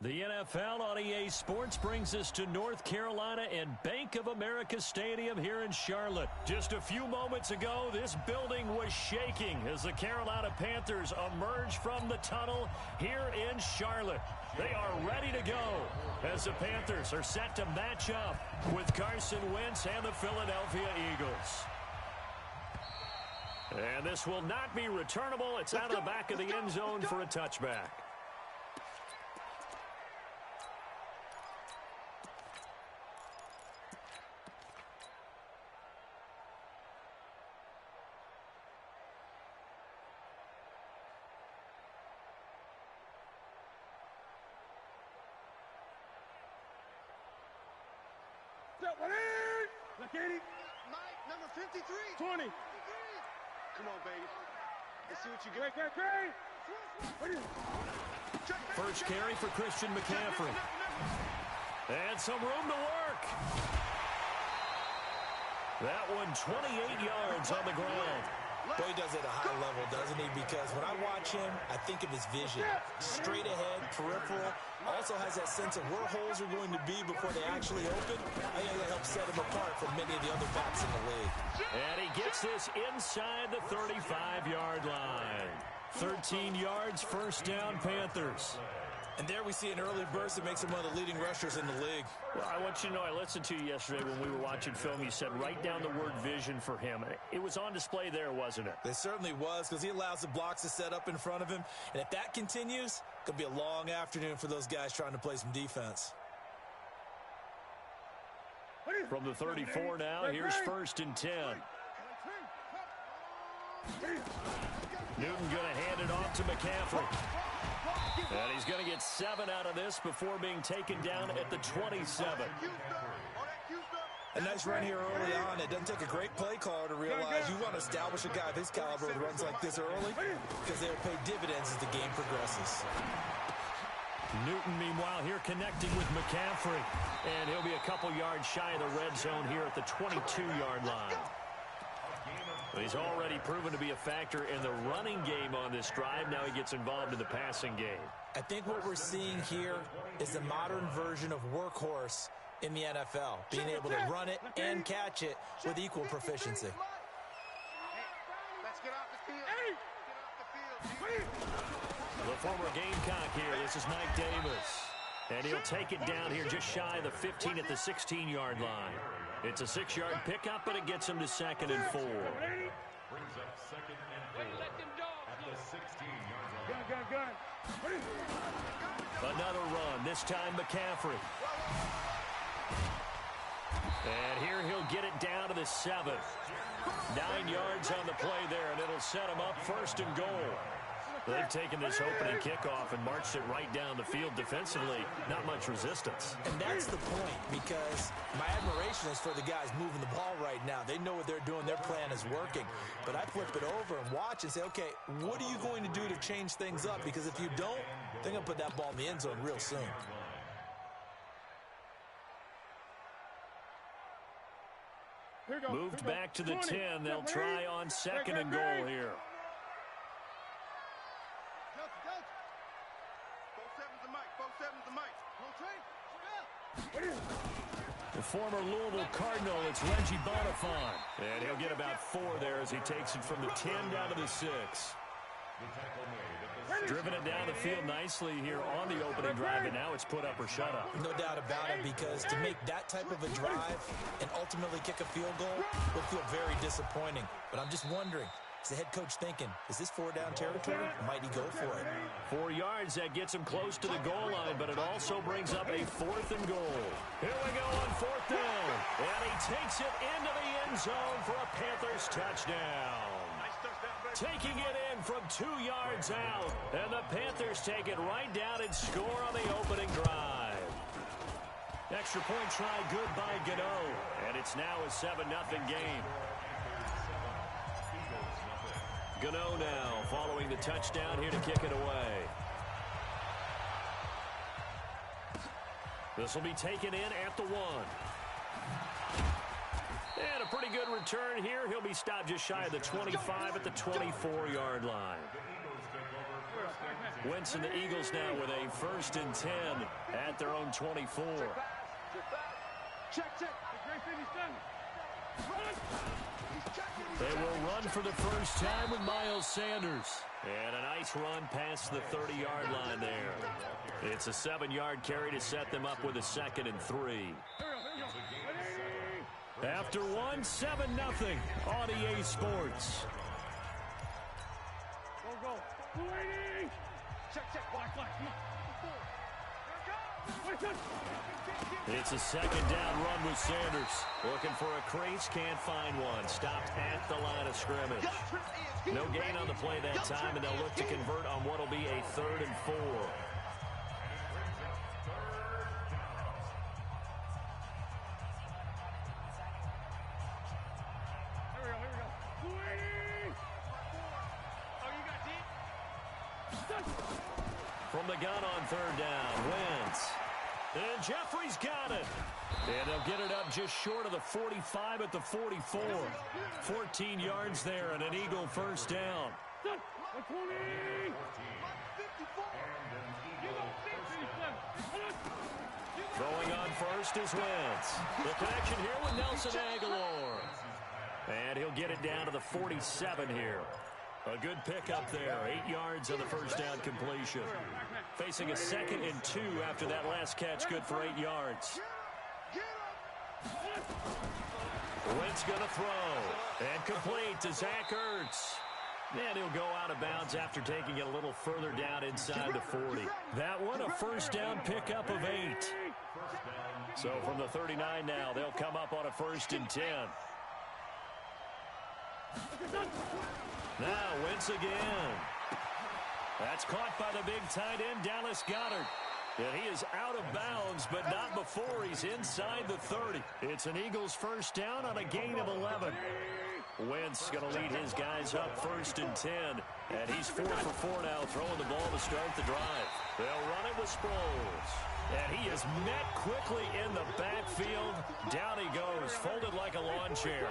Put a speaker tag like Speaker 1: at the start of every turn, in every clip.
Speaker 1: The NFL on EA Sports brings us to North Carolina and Bank of America Stadium here in Charlotte. Just a few moments ago, this building was shaking as the Carolina Panthers emerge from the tunnel here in Charlotte. They are ready to go as the Panthers are set to match up with Carson Wentz and the Philadelphia Eagles. And this will not be returnable. It's out of the back of the end zone for a touchback.
Speaker 2: Mike, number 53.
Speaker 3: 20.
Speaker 2: Come on, baby. Let's see what you got.
Speaker 1: First carry for Christian McCaffrey. And some room to work. That one 28 yards on the ground.
Speaker 4: Boy, he does it at a high level, doesn't he? Because when I watch him, I think of his vision. Straight ahead, peripheral. Also has that sense of where holes are going to be before they actually open. I think that helps set him apart from many of the other backs in the league.
Speaker 1: And he gets this inside the 35-yard line. 13 yards, first down, Panthers.
Speaker 4: And there we see an early burst that makes him one of the leading rushers in the league.
Speaker 1: Well, I want you to know, I listened to you yesterday when we were watching film. You said write down the word vision for him. It was on display there, wasn't it?
Speaker 4: It certainly was, because he allows the blocks to set up in front of him. And if that continues, it could be a long afternoon for those guys trying to play some defense.
Speaker 1: From the 34 now, here's 1st and 10. Newton going to hand it off to McCaffrey. And he's going to get 7 out of this before being taken down at the 27.
Speaker 4: A nice run here early on. It doesn't take a great play caller to realize you want to establish a guy of his caliber with runs like this early because they'll pay dividends as the game progresses.
Speaker 1: Newton, meanwhile, here connecting with McCaffrey. And he'll be a couple yards shy of the red zone here at the 22-yard line. But he's already proven to be a factor in the running game on this drive. Now he gets involved in the passing game.
Speaker 4: I think what we're seeing here is the modern version of workhorse in the NFL, being able to run it and catch it with equal proficiency.
Speaker 2: Let's get off the field. Get off the field.
Speaker 1: The former Gamecock here. This is Mike Davis. And he'll take it down here just shy of the 15 at the 16-yard line. It's a 6-yard pickup, but it gets him to 2nd and 4.
Speaker 5: Brings up 2nd and 4 at the 16-yard line.
Speaker 1: Another run, this time McCaffrey. And here he'll get it down to the 7. 9 yards on the play there, and it'll set him up 1st and goal. They've taken this opening kickoff and marched it right down the field defensively. Not much resistance.
Speaker 4: And that's the point, because my admiration is for the guys moving the ball right now. They know what they're doing. Their plan is working. But I flip it over and watch and say, okay, what are you going to do to change things up? Because if you don't, they're going to put that ball in the end zone real soon.
Speaker 1: Moved back to the 10. They'll try on 2nd and goal here. The former Louisville Cardinal, it's Reggie Bonifant. And he'll get about 4 there as he takes it from the 10 down to the 6. Driven it down the field nicely here on the opening drive, and now it's put up or shut up.
Speaker 4: No doubt about it, because to make that type of a drive and ultimately kick a field goal would feel very disappointing. But I'm just wondering, is the head coach thinking, is this 4-down territory? Might he go for it?
Speaker 1: 4 yards, that gets him close to the goal line, but it also brings up a 4th and goal. Here we go on 4th down. And he takes it into the end zone for a Panthers touchdown. Taking it in from 2 yards out. And the Panthers take it right down and score on the opening drive. Extra point try good by Gano. And it's now a 7-0 game. Gano now following the touchdown here to kick it away. This will be taken in at the 1. And a pretty good return here. He'll be stopped just shy of the 25 at the 24-yard line.
Speaker 5: The Eagles take over 1st and 10.
Speaker 1: Wentz and the Eagles now with a 1st and 10 at their own 24.
Speaker 2: Check.
Speaker 1: They will run for the first time with Miles Sanders. And a nice run past the 30-yard line there. It's a 7-yard carry to set them up with a 2nd and 3. After 1, 7-0 on EA Sports.
Speaker 2: Go. Check. Black.
Speaker 1: It's a 2nd down run with Sanders. Looking for a crease, can't find one. Stopped at the line of scrimmage. No gain on the play that time, and they'll look to convert on what will be a 3rd and 4. From the gun on 3rd down, Wentz. And Jeffrey's got it. And they'll get it up just short of the 45 at the 44. 14 yards there and an Eagle 1st down. Throwing on first is Wentz. The connection here with Nelson Aguilar. And he'll get it down to the 47 here. A good pickup there. 8 yards on the 1st down completion. Facing a 2nd and 2 after that last catch. Good for 8 yards. Wentz going to throw. And complete to Zach Ertz. And he'll go out of bounds after taking it a little further down inside the 40. That one, a 1st down pickup of 8. So from the 39 now, they'll come up on a 1st and 10. Now Wentz again. That's caught by the big tight end, Dallas Goedert. And he is out of bounds, but not before he's inside the 30. It's an Eagles 1st down on a gain of 11. Wentz going to lead his guys up 1st and 10. And he's 4 for 4 now, throwing the ball to start the drive. They'll run it with Sproles. And he is met quickly in the backfield. Down he goes, folded like a lawn chair.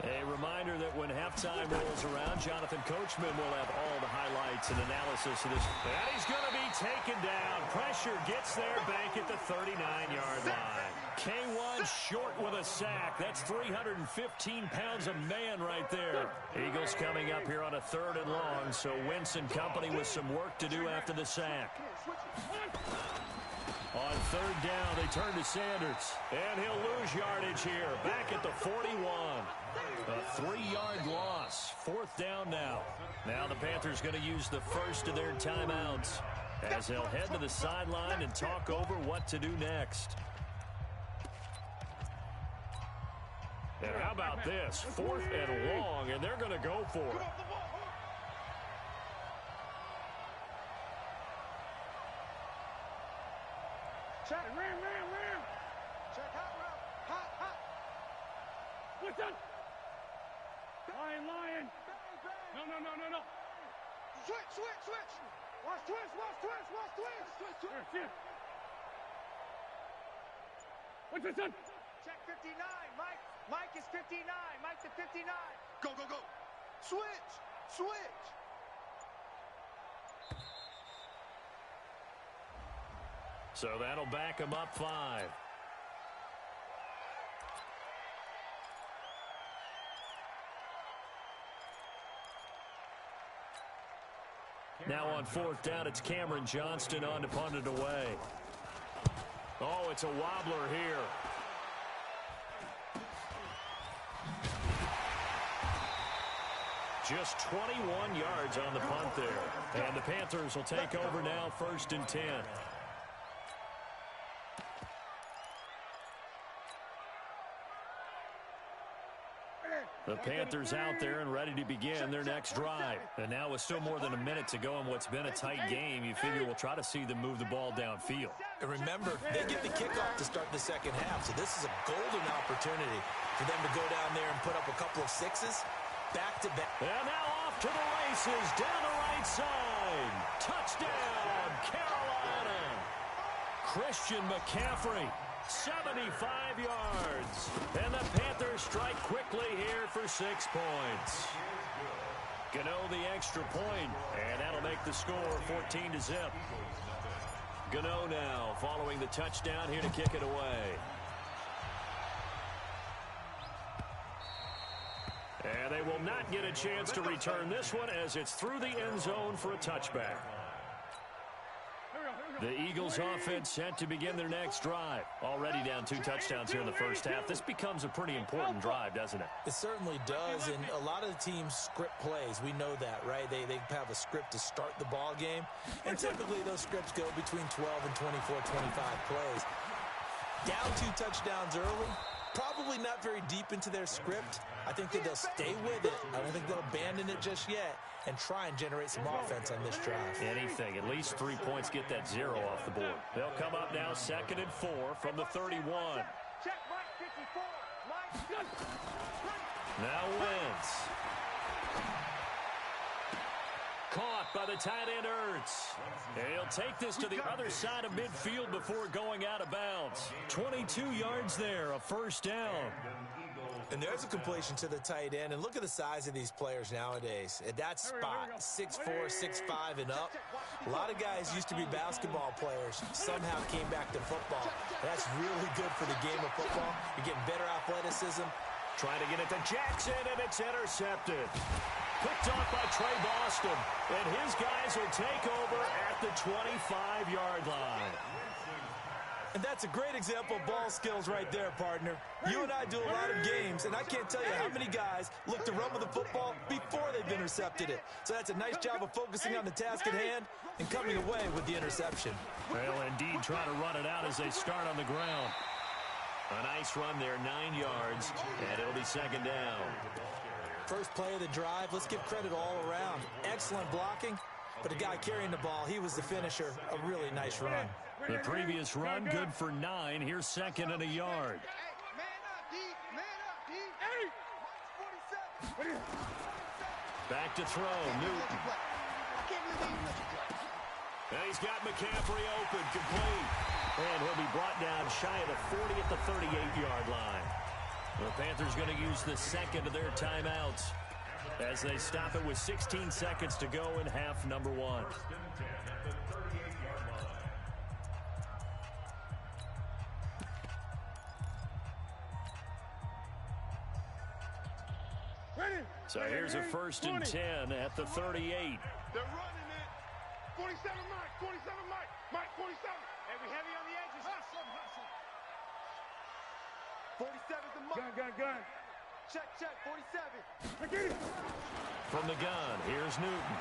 Speaker 1: A reminder that when halftime rolls around, Jonathan Coachman will have all the highlights and analysis of this. And he's going to be taken down. Pressure gets there back at the 39-yard line. K1 short with a sack. That's 315 pounds of man right there. Eagles coming up here on a 3rd and long, so Wentz and company with some work to do after the sack. On 3rd down, they turn to Sanders. And he'll lose yardage here, back at the 41. A 3-yard loss. 4th down now. Now the Panthers going to use the first of their timeouts as they'll head to the sideline and talk over what to do next. And how about this? 4th and long, and they're going to go for it.
Speaker 2: Check, ram. Check, hot. What's that? Lion. No. Switch. Watch twist. Here. What's this done? Check 59, Mike. Mike is 59. Mike to 59. Go. Switch.
Speaker 1: So that'll back him up 5. Now on 4th down, it's Cameron Johnston on to punt it away. Oh, it's a wobbler here. Just 21 yards on the punt there. And the Panthers will take over now, 1st and 10. The Panthers out there and ready to begin their next drive. And now with still more than a minute to go in what's been a tight game, you figure we'll try to see them move the ball downfield.
Speaker 4: And remember, they get the kickoff to start the 2nd half, so this is a golden opportunity for them to go down there and put up a couple of 6s back-to-back.
Speaker 1: And now off to the races down the right side. Touchdown, Carolina. Christian McCaffrey. 75 yards. And the Panthers strike quickly here for 6 points. Gano the extra point, and that'll make the score 14-0. Gano now following the touchdown here to kick it away. And they will not get a chance to return this one as it's through the end zone for a touchback. The Eagles offense set to begin their next drive. Already down 2 touchdowns here in the first half. This becomes a pretty important drive, doesn't it?
Speaker 4: It certainly does, and a lot of the teams script plays. We know that, right? They have a script to start the ball game, and typically those scripts go between 12 and 24, 25 plays. Down 2 touchdowns early, probably not very deep into their script. I think that they'll stay with it. I don't think they'll abandon it just yet and try and generate some offense on this drive.
Speaker 1: Anything. At least 3 points, get that 0 off the board. They'll come up now 2nd and 4 from the 31.
Speaker 2: Check Mike 54. Mike.
Speaker 1: Now Wentz. Caught by the tight end Ertz. He'll take this to the other side of midfield before going out of bounds. 22 yards there, a first down.
Speaker 4: And there's a completion to the tight end. And look at the size of these players nowadays. At that spot, 6'4", 6'5", and up. A lot of guys used to be basketball players. Somehow came back to football. That's really good for the game of football. You're getting better athleticism.
Speaker 1: Trying to get it to Jackson, and it's intercepted. Picked off by Trey Boston. And his guys will take over at the 25-yard line.
Speaker 4: And that's a great example of ball skills right there, partner. You and I do a lot of games, and I can't tell you how many guys look to run with the football before they've intercepted it. So that's a nice job of focusing on the task at hand and coming away with the interception.
Speaker 1: Well, indeed, try to run it out as they start on the ground. A nice run there, 9 yards, and it'll be 2nd down.
Speaker 4: First play of the drive, let's give credit all around. Excellent blocking, but the guy carrying the ball, he was the finisher. A really nice run.
Speaker 1: The previous run, good for 9. Here's 2nd and a yard. Back to throw, Newton. And he's got McCaffrey open, complete. And he'll be brought down shy of the 40 at the 38-yard line. The Panthers going to use the 2nd of their timeouts as they stop it with 16 seconds to go in half number 1. So here's a 1st and 10 at the 38.
Speaker 2: They're running it. 47 Mike, 47 Mike, Mike 47. Hey, we heavy on the edges. 47's the Mike. Gun. Check, 47.
Speaker 1: From the gun, here's Newton.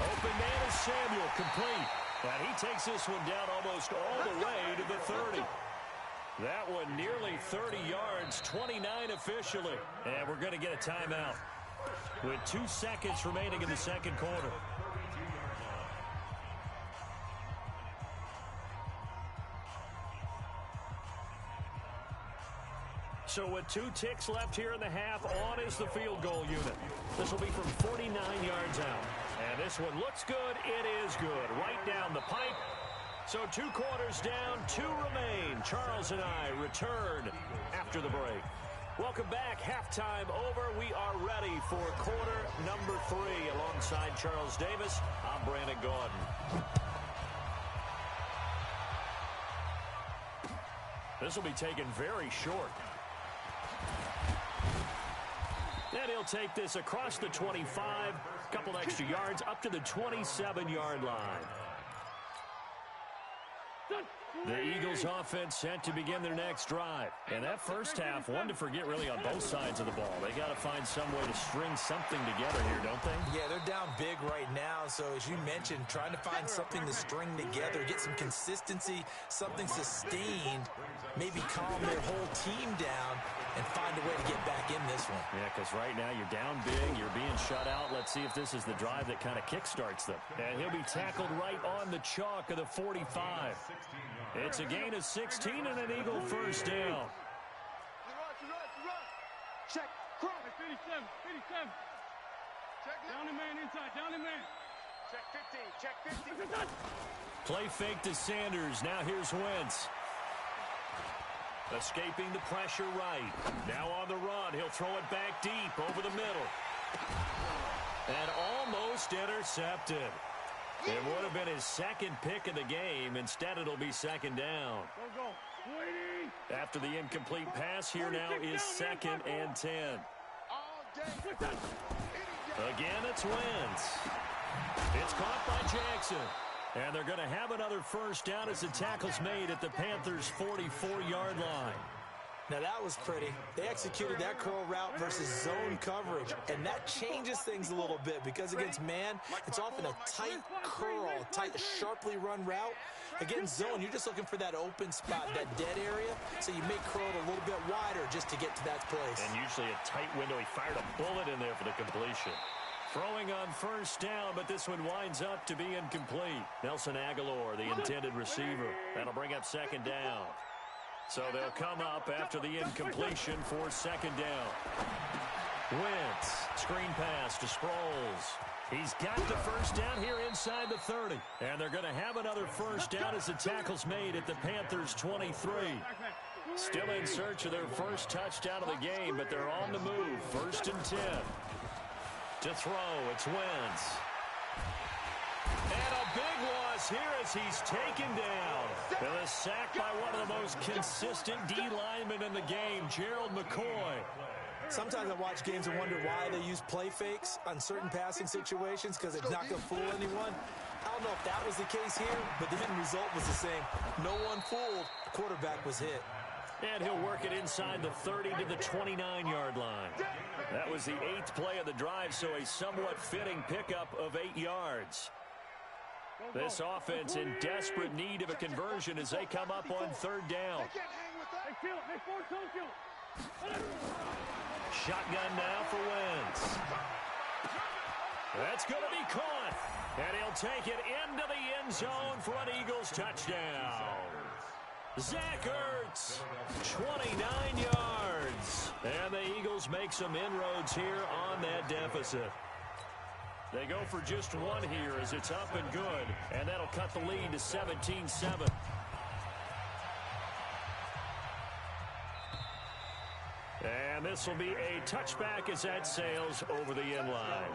Speaker 1: Open man is Samuel, complete. And he takes this one down almost all the way to the 30. That one nearly 30 yards, 29 officially. And we're going to get a timeout with 2 seconds remaining in the 2nd quarter. So with 2 ticks left here in the half, on is the field goal unit. This will be from 49 yards out. And this one looks good. It is good. Right down the pipe. So 2 quarters down, 2 remain. Charles and I return after the break. Welcome back. Halftime over. We are ready for quarter number 3. Alongside Charles Davis, I'm Brandon Gaudin. This will be taken very short. And he'll take this across the 25, couple extra yards, up to the 27-yard line. The Eagles offense set to begin their next drive. And that first half, one to forget really on both sides of the ball. They got to find some way to string something together here, don't they?
Speaker 4: Yeah, they're down big right now. So as you mentioned, trying to find something to string together, get some consistency, something sustained, maybe calm their whole team down and find a way to get back in this one.
Speaker 1: Yeah, because right now you're down big, you're being shut out. Let's see if this is the drive that kind of kickstarts them. And he'll be tackled right on the chalk of the 45. It's a gain of 16 and an Eagle first down.
Speaker 2: Check, cross. 57. Check down the man inside, down the man. Check 50, check 50.
Speaker 1: Play fake to Sanders. Now here's Wentz. Escaping the pressure right. Now on the run. He'll throw it back deep over the middle. And almost intercepted. It would have been his second pick of the game. Instead, it'll be second down. After the incomplete pass, here now is 2nd and 10. Again, it's Wentz. It's caught by Jackson. And they're going to have another first down as the tackle's made at the Panthers' 44-yard line.
Speaker 4: Now, that was pretty. They executed that curl route versus zone coverage, and that changes things a little bit because against man, it's often a tight curl, tight, sharply run route. Against zone, you're just looking for that open spot, that dead area, so you may curl it a little bit wider just to get to that place.
Speaker 1: And usually a tight window. He fired a bullet in there for the completion. Throwing on first down, but this one winds up to be incomplete. Nelson Aguilar, the intended receiver. That'll bring up 2nd down. So they'll come up after the incompletion for 2nd down. Wentz, screen pass to Sproles. He's got the first down here inside the 30. And they're going to have another first down as the tackle's made at the Panthers' 23. Still in search of their first touchdown of the game, but they're on the move. 1st and 10. To throw, it's Wentz. And a big loss here as he's taken down. And a sack by one of the most consistent D linemen in the game, Gerald McCoy.
Speaker 4: Sometimes I watch games and wonder why they use play fakes on certain passing situations because it's not going to fool anyone. I don't know if that was the case here, but the end result was the same. No one fooled. The quarterback was hit.
Speaker 1: And he'll work it inside the 30 to the 29-yard line. That was the 8th play of the drive, so a somewhat fitting pickup of 8 yards. This offense in desperate need of a conversion as they come up on 3rd down. Shotgun now for Wentz. That's going to be caught. And he'll take it into the end zone for an Eagles touchdown. Zach Ertz, 29 yards. And the Eagles make some inroads here on that deficit. They go for just one here as it's up and good. And that'll cut the lead to 17-7. And this will be a touchback as that sails over the end line.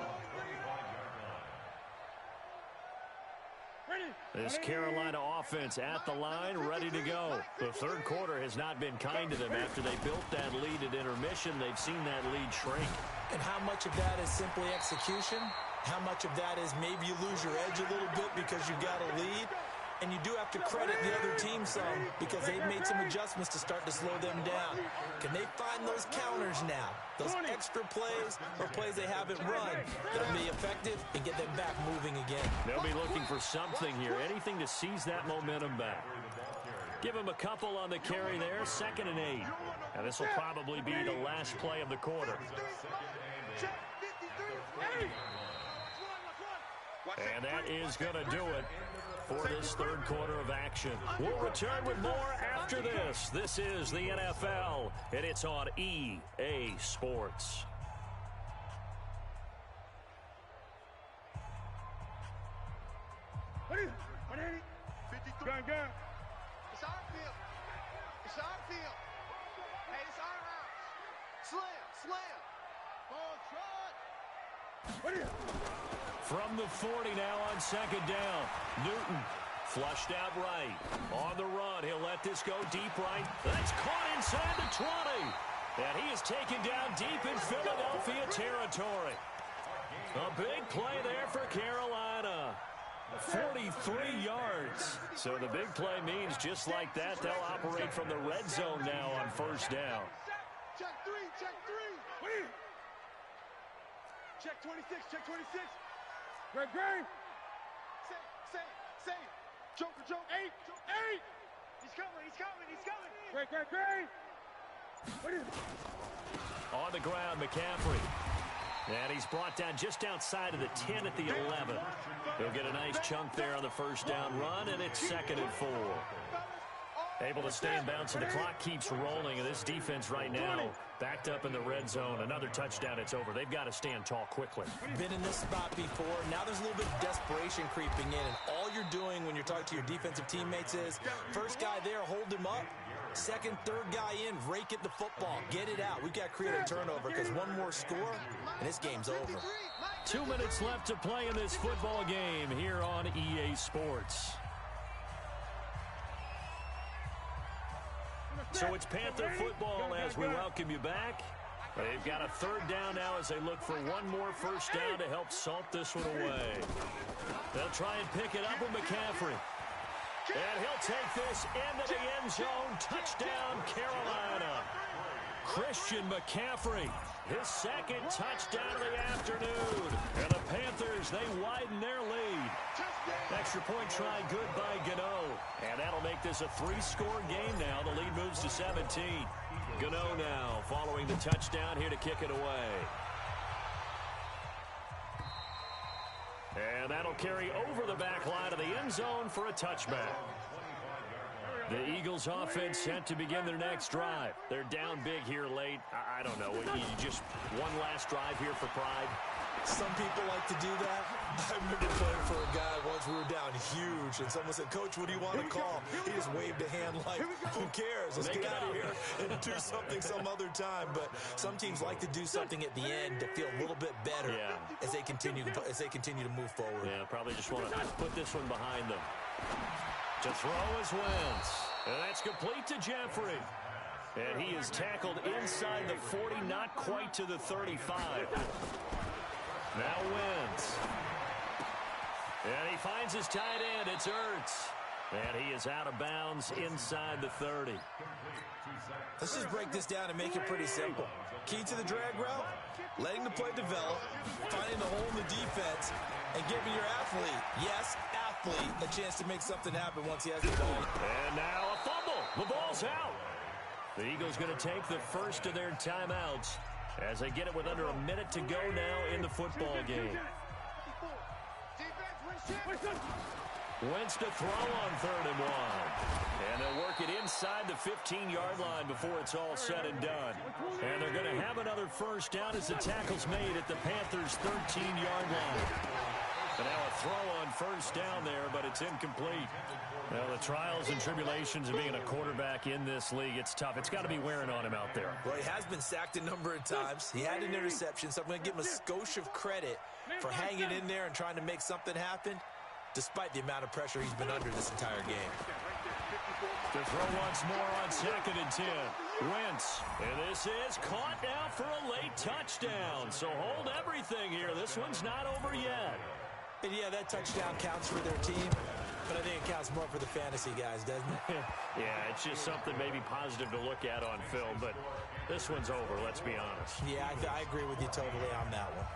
Speaker 1: This Carolina offense at the line, ready to go. The 3rd quarter has not been kind to them. After they built that lead at intermission, they've seen that lead shrink.
Speaker 4: And how much of that is simply execution? How much of that is maybe you lose your edge a little bit because you've got a lead? And you do have to credit the other team some because they've made some adjustments to start to slow them down. Can they find those counters now? Those extra plays or plays they haven't run that'll be effective and get them back moving again.
Speaker 1: They'll be looking for something here, anything to seize that momentum back. Give them a couple on the carry there, 2nd and 8. And this will probably be the last play of the quarter. And that is going to do it for this 3rd quarter of action. We'll return with more after this. This is the NFL, and it's on EA Sports.
Speaker 2: Gun. It's our field. It's our field. Hey, it's our house. Slam. Ball shot.
Speaker 1: From the 40 now on 2nd down. Newton flushed out right. On the run, he'll let this go deep right. That's caught inside the 20. And he is taken down deep in Philadelphia territory. A big play there for Carolina. 43 yards. So the big play means just like that, they'll operate from the red zone now on 1st down.
Speaker 2: Check 3. Check 26. Great. Say. Joker. 8. He's coming. Great.
Speaker 1: On the ground, McCaffrey. And he's brought down just outside of the 10 at the 11. He'll get a nice chunk there on the 1st down run, and it's 2nd and 4. Able to stay in bounds, and the clock keeps rolling. And this defense right now backed up in the red zone. Another touchdown, it's over. They've got to stand tall quickly.
Speaker 4: Been in this spot before. Now there's a little bit of desperation creeping in. And all you're doing when you're talking to your defensive teammates is, first guy there, hold him up. Second, third guy in, rake at the football. Get it out. We've got to create a turnover because one more score, and this game's over.
Speaker 1: 2 minutes left to play in this football game here on EA Sports. So it's Panther football as we welcome you back. They've got a third down now as they look for one more first down to help salt this one away. They'll try and pick it up with McCaffrey. And he'll take this into the end zone. Touchdown, Carolina. Christian McCaffrey, his second touchdown of the afternoon. And the Panthers, they widen their lead. Extra point try good by Gano. And that'll make this a 3-score game now. The lead moves to 17. Gano now following the touchdown here to kick it away. And that'll carry over the back line of the end zone for a touchback. The Eagles offense set to begin their next drive. They're down big here late. I don't know. You just one last drive here for pride.
Speaker 4: Some people like to do that. I remember playing for a guy once. We were down huge, and someone said, "Coach, what do you want to call?" He just waved a hand like, "Who cares? Let's get out of here and do something some other time." But some teams like to do something at the end to feel a little bit better as they continue to move forward.
Speaker 1: Yeah, probably just want to put this one behind them. To throw is Wentz. And that's complete to Jeffrey. And he is tackled inside the 40, not quite to the 35. Now Wentz. And he finds his tight end. It's Ertz. And he is out of bounds inside the 30.
Speaker 4: Let's just break this down and make it pretty simple. Key to the drag route, letting the play develop, finding the hole in the defense, and giving your athlete, yes, athlete, a chance to make something happen once he has the ball.
Speaker 1: And now a fumble. The ball's out. The Eagles going to take the first of their timeouts as they get it with under a minute to go now in the football game. Wentz to throw on 3rd and 1. And they'll work it inside the 15-yard line before it's all said and done. And they're going to have another first down as the tackle's made at the Panthers' 13-yard line. And now a throw on first down there, but it's incomplete. Well, the trials and tribulations of being a quarterback in this league, it's tough. It's got to be wearing on him out there.
Speaker 4: Well, he has been sacked a number of times. He had an interception, so I'm going to give him a skosh of credit for hanging in there and trying to make something happen, despite the amount of pressure he's been under this entire game.
Speaker 1: To throw once more on 2nd and 10. Wentz. And this is caught now for a late touchdown. So hold everything here. This one's not over yet.
Speaker 4: And yeah, that touchdown counts for their team, but I think it counts more for the fantasy guys, doesn't it?
Speaker 1: Yeah, it's just something maybe positive to look at on film, but this one's over, let's be honest.
Speaker 4: Yeah, I agree with you totally on that one.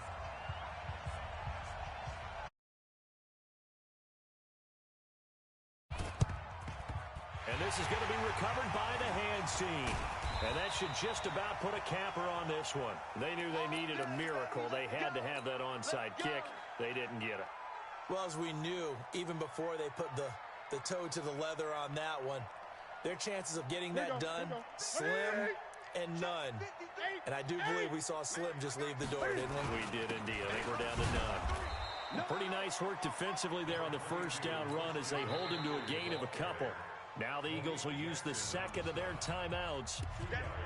Speaker 1: And this is going to be recovered by the hands team. And that should just about put a capper on this one. They knew they needed a miracle. They had to have that onside kick. They didn't get it.
Speaker 4: Well, as we knew, even before they put the toe to the leather on that one, their chances of getting that done, slim and none. And I do believe we saw Slim just leave the door, didn't we?
Speaker 1: We did indeed. I think we're down to none. Pretty nice work defensively there on the first down run as they hold him to a gain of a couple. Now the Eagles will use the second of their timeouts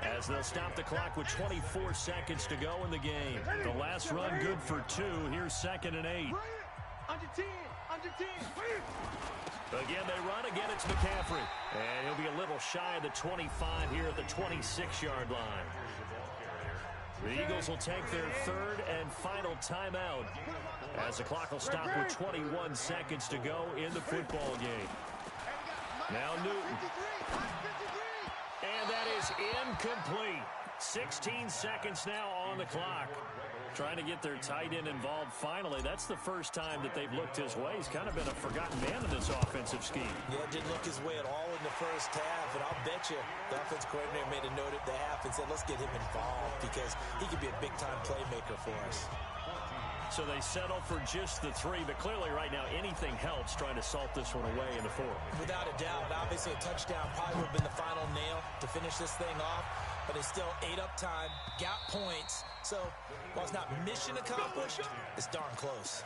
Speaker 1: as they'll stop the clock with 24 seconds to go in the game. The last run good for 2. Here's 2nd and 8.
Speaker 2: Under 10.
Speaker 1: Again, they run. Again, it's McCaffrey. And he'll be a little shy of the 25 here at the 26-yard line. The Eagles will take their 3rd and final timeout as the clock will stop with 21 seconds to go in the football game. Now Newton. And that is incomplete. 16 seconds now on the clock. Trying to get their tight end involved finally. That's the first time that they've looked his way. He's kind of been a forgotten man in this offensive scheme.
Speaker 4: Yeah, didn't look his way at all in the first half. And I'll bet you the offense coordinator made a note at the half and said, let's get him involved because he could be a big-time playmaker for us.
Speaker 1: So they settle for just the 3, but clearly right now anything helps trying to salt this one away in the 4th.
Speaker 4: Without a doubt. Obviously a touchdown probably would have been the final nail to finish this thing off, but it's still 8 up time, got points. So while it's not mission accomplished, it's darn close.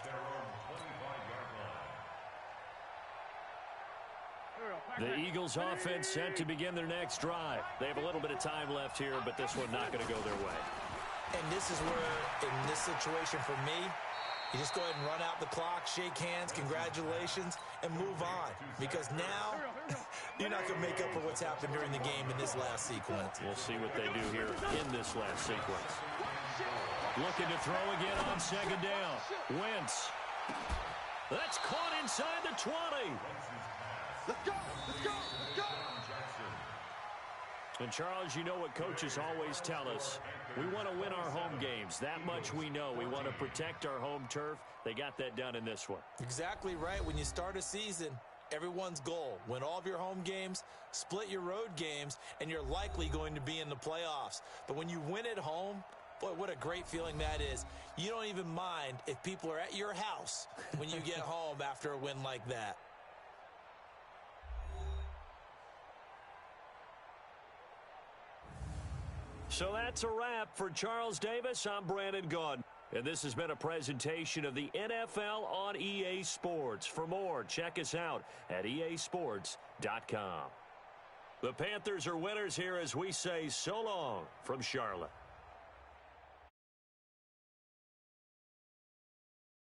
Speaker 1: The Eagles offense set to begin their next drive. They have a little bit of time left here, but this one not going to go their way.
Speaker 4: And this is where, in this situation for me, you just go ahead and run out the clock, shake hands, congratulations, and move on. Because now, you're not going to make up for what's happened during the game in this last sequence.
Speaker 1: We'll see what they do here in this last sequence. Looking to throw again on second down. Wentz. That's caught inside the 20.
Speaker 2: Let's go! Let's go! Let's go!
Speaker 1: And, Charles, you know what coaches always tell us. We want to win our home games. That much we know. We want to protect our home turf. They got that done in this one.
Speaker 4: Exactly right. When you start a season, everyone's goal, win all of your home games, split your road games, and you're likely going to be in the playoffs. But when you win at home, boy, what a great feeling that is. You don't even mind if people are at your house when you get home after a win like that.
Speaker 1: So that's a wrap for Charles Davis. I'm Brandon Gaudin. And this has been a presentation of the NFL on EA Sports. For more, check us out at easports.com. The Panthers are winners here as we say so long from Charlotte.